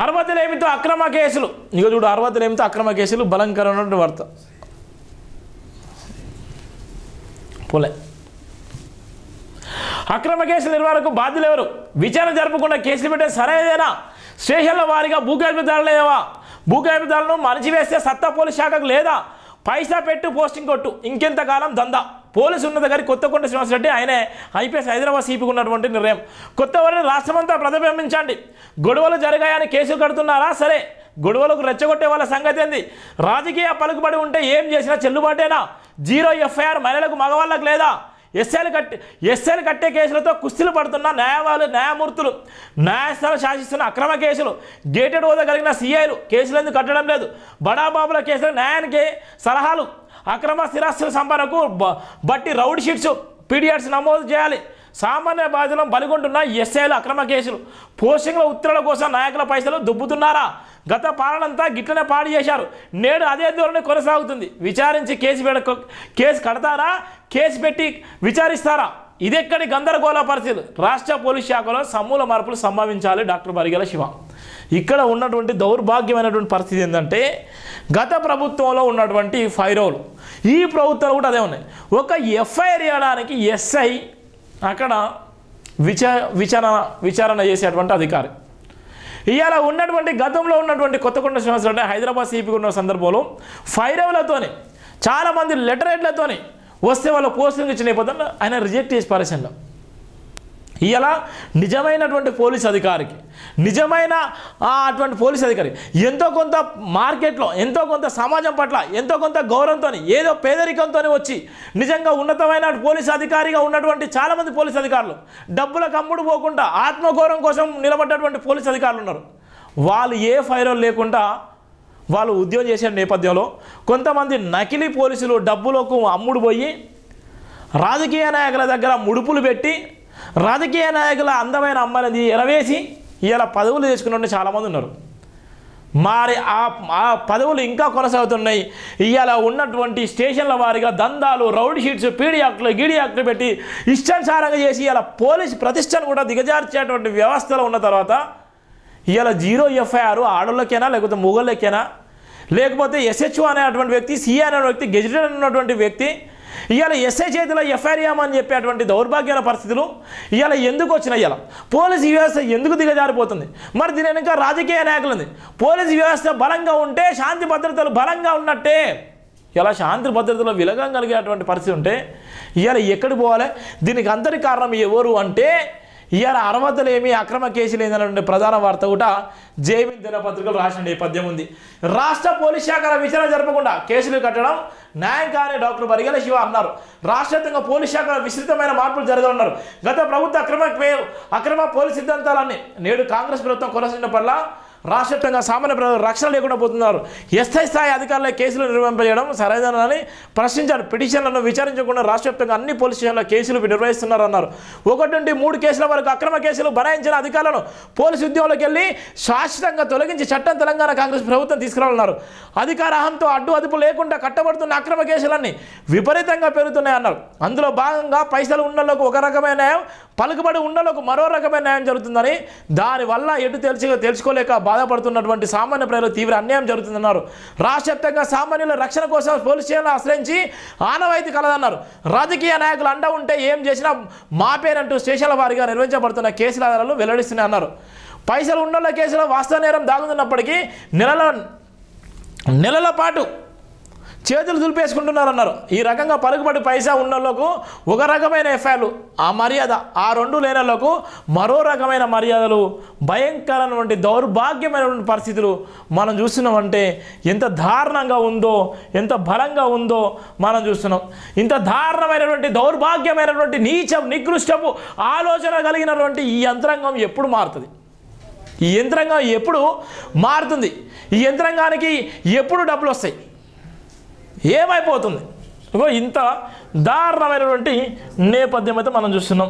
అర్వతలేమితో అక్రమ కేసులు. ఇక చూడు, అర్వతలేమితో అక్రమ కేసులు బలంకరమైన వార్త. పోలే అక్రమ కేసుల నిర్వహణకు బాధ్యులు ఎవరు? విచారణ జరపకుండా కేసులు పెట్టే సరైనదేనా? స్టేషన్ల వారీగా భూకల్పిదారులేవా? భూకల్పిదారులను మరిచివేస్తే సత్తా పోలీస్ శాఖకు లేదా? పైసా పెట్టు పోస్టింగ్ కొట్టు, ఇంకెంతకాలం దందా. పోలీసు ఉన్నతగారి కొత్తకొండ శ్రీనివాసరెడ్డి ఆయనే ఐపీఎస్ హైదరాబాద్ సిపికి ఉన్నటువంటి నిర్ణయం. కొత్తవారిని రాష్ట్రమంతా ప్రతిబింబించండి. గొడవలు జరిగాయని కేసులు కడుతున్నారా? సరే, గొడవలకు రెచ్చగొట్టే వాళ్ళ సంగతి ఏంది? రాజకీయ పలుకుబడి ఉంటే ఏం చేసినా చెల్లుబాటేనా? 0 ఎఫ్ఐఆర్ మహిళలకు మగవాళ్ళకు లేదా? ఎస్ఐలు కట్టే కేసులతో కుస్తీలు పడుతున్న న్యాయమూర్తులు, న్యాయస్థానం శాసిస్తున్న అక్రమ కేసులు, గేటెడ్ హోదా కలిగిన సిఐలు కేసులు ఎందుకు కట్టడం లేదు? బడాబాబుల కేసులు న్యాయానికి సలహాలు, అక్రమ స్థిరాస్తుల సంపదకు బట్టి రౌడ్ షీట్స్ పీడియాట్స్ నమోదు చేయాలి. సామాన్య బాధితులను బలిగొంటున్న ఎస్ఐలు అక్రమ కేసులు, పోస్టింగ్ల ఉత్తర్వుల కోసం నాయకుల పైసలు దుబ్బుతున్నారా? గత పాలనంతా గిట్లనే పాడు చేశారు. నేడు అదే ధోరణి కొనసాగుతుంది. విచారించి కేసు కడతారా? కేసు పెట్టి విచారిస్తారా? ఇదెక్కడి గందరగోళ పరిస్థితులు. రాష్ట్ర పోలీస్ శాఖలో సమూల మార్పులు సంభవించాలి. డాక్టర్ బరిగెల శివ. ఇక్కడ ఉన్నటువంటి దౌర్భాగ్యమైనటువంటి పరిస్థితి ఏంటంటే, గత ప్రభుత్వంలో ఉన్నటువంటి ఫైరోలు ఈ ప్రభుత్వాలు కూడా అదే ఉన్నాయి. ఒక ఎఫ్ఐఆర్ ఇవ్వడానికి ఎస్ఐ అక్కడ విచారణ చేసేటువంటి అధికారి. ఇవాళ ఉన్నటువంటి గతంలో ఉన్నటువంటి కొత్తకొండ శ్రీనివాసరెడ్డి హైదరాబాద్ సిపికి ఉన్న సందర్భంలో ఫైరవులతోని చాలామంది లెటర్ హెడ్లతోని వస్తే వాళ్ళ పోస్టింగ్ ఇచ్చిన నేపథ్యంలో ఆయన రిజెక్ట్ చేసి పారేసాడు. ఇవాళ నిజమైనటువంటి పోలీస్ అధికారికి, నిజమైన అటువంటి పోలీస్ అధికారి ఎంతో కొంత మార్కెట్లో, ఎంతో కొంత సమాజం పట్ల ఎంతో కొంత గౌరవంతో, ఏదో పేదరికంతో వచ్చి నిజంగా ఉన్నతమైన పోలీస్ అధికారిగా ఉన్నటువంటి చాలామంది పోలీస్ అధికారులు డబ్బులకు అమ్ముడు పోకుండా ఆత్మగౌరవం కోసం నిలబడ్డటువంటి పోలీస్ అధికారులు ఉన్నారు. వాళ్ళు ఏ ఫైరోలు లేకుండా వాళ్ళు ఉద్యోగం చేసే నేపథ్యంలో కొంతమంది నకిలీ పోలీసులు డబ్బులకు అమ్ముడు పోయి రాజకీయ నాయకుల దగ్గర ముడుపులు పెట్టి రాజకీయ నాయకుల అందమైన అమ్మాయిని ఎరవేసి ఇలా పదవులు తెచ్చుకున్న చాలామంది ఉన్నారు. మరి ఆ పదవులు ఇంకా కొనసాగుతున్నాయి. ఇవాళ ఉన్నటువంటి స్టేషన్ల వారీగా దందాలు, రౌడ్ షీట్స్, పీడీ యాక్టులు, గీడీ యాక్టులు పెట్టి ఇష్టానుసారంగా చేసి ఇలా పోలీసు ప్రతిష్టను కూడా దిగజార్చేటువంటి వ్యవస్థలో ఉన్న తర్వాత ఇవాళ 0 ఎఫ్ఐఆర్ ఆడోళ్ళకైనా లేకపోతే మొగోళ్ళకైనా లేకపోతే ఎస్హెచ్ఓ అనేటువంటి వ్యక్తి, సిఐ అనే వ్యక్తి, గెజిటెడ్ ఉన్నటువంటి వ్యక్తి ఇవాళ ఎస్ఐ చేతిలో ఎఫ్ఐఆర్ ఇవ్వమని చెప్పేటువంటి దౌర్భాగ్యాల పరిస్థితులు ఇవాళ ఎందుకు వచ్చినాయి? ఇలా పోలీసు వ్యవస్థ ఎందుకు దిగజారిపోతుంది? మరి దీని వెనుక రాజకీయ నాయకులు ఉంది. పోలీసు వ్యవస్థ బలంగా ఉంటే శాంతి భద్రతలు బలంగా ఉన్నట్టే. ఇలా శాంతి భద్రతలో విలగం కలిగేటువంటి పరిస్థితి ఉంటే ఇవాళ ఎక్కడికి పోవాలి? దీనికి అంతటి కారణం ఎవరు అంటే ఇవాళ అర్హతలేమి అక్రమ కేసులు ఏందనే ప్రధాన వార్త కూడా జైమిన్ దినపత్రికలు రాసిన నేపథ్యం ఉంది. రాష్ట్ర పోలీస్ శాఖల విచారణ జరపకుండా కేసులు కట్టడం న్యాయం కాని డాక్టర్ బరిగెల శివ అన్నారు. రాష్ట్రవ్యాప్తంగా పోలీస్ శాఖల విస్తృతమైన మార్పులు జరగాలన్నారు. గత ప్రభుత్వ అక్రమ పోలీస్ సిద్ధాంతాలన్నీ నేడు కాంగ్రెస్ ప్రభుత్వం కొనసాగినప్పట్లా రాష్ట్రవ్యాప్తంగా సామాన్య ప్రజలు రక్షణ లేకుండా పోతున్నారు. ఎస్ఐ స్థాయి అధికారులే కేసులు నిర్వహింపజేయడం సరైనదని ప్రశ్నించారు. పిటిషన్లను విచారించకుండా రాష్ట్రవ్యాప్తంగా అన్ని పోలీస్ స్టేషన్ల కేసులు నిర్వహిస్తున్నారన్నారు. 1 నుండి 3 కేసుల వరకు అక్రమ కేసులు బనాయించిన అధికారులను పోలీసు ఉద్యోగంలోకి వెళ్ళి శాశ్వతంగా తొలగించి చట్టం తెలంగాణ కాంగ్రెస్ ప్రభుత్వం తీసుకురావాలన్నారు. అధికార అహంతో అడ్డు అదుపు లేకుండా కట్టబడుతున్న అక్రమ కేసులన్నీ విపరీతంగా పెరుగుతున్నాయన్నారు. అందులో భాగంగా పైసలు ఉన్నోళ్ళకు ఒక రకమైన న్యాయం, పలుకుబడి ఉన్నోళ్ళకు మరో రకమైన న్యాయం జరుగుతుందని, దానివల్ల ఎటు తెలుసుకోలేక బాధపడుతున్నటువంటి సామాన్య ప్రజలకు తీవ్ర అన్యాయం జరుగుతుందన్నారు. రాష్ట్రవ్యాప్తంగా సామాన్యుల రక్షణ కోసం పోలీస్ స్టేషన్లు ఆశ్రయించి ఆనవాయితీ కలదన్నారు. రాజకీయ నాయకులు అండ ఉంటే ఏం చేసినా మాపేరంటూ స్టేషన్ల వారీగా నిర్వహించబడుతున్న కేసుల ఆధారాలు వెల్లడిస్తున్నాయి అన్నారు. పైసలు ఉన్నోళ్ళ కేసులో వాస్తవ నేరం దాగుతున్నప్పటికీ నెలల పాటు చేతులు దులిపేసుకుంటున్నారన్నారు. ఈ రకంగా పలుకుబడి పైసా ఉన్నోళ్లకు ఒక రకమైన ఎఫ్ఐఆర్లు, ఆ మర్యాద, ఆ 2 లేనోళ్లకు మరో రకమైన మర్యాదలు, భయంకరమైనటువంటి దౌర్భాగ్యమైనటువంటి పరిస్థితులు మనం చూస్తున్నామంటే ఎంత దారుణంగా ఉందో, ఎంత బలంగా ఉందో మనం చూస్తున్నాం. ఇంత దారుణమైనటువంటి దౌర్భాగ్యమైనటువంటి నికృష్టపు ఆలోచన కలిగినటువంటి ఈ యంత్రాంగం ఎప్పుడు మారుతుంది? ఈ యంత్రాంగం ఎప్పుడు మారుతుంది? ఈ యంత్రాంగానికి ఎప్పుడు డబ్బులు వస్తాయి? ఏమైపోతుంది? ఇంత దారుణమైనటువంటి నేపథ్యం అయితే మనం చూస్తున్నాం.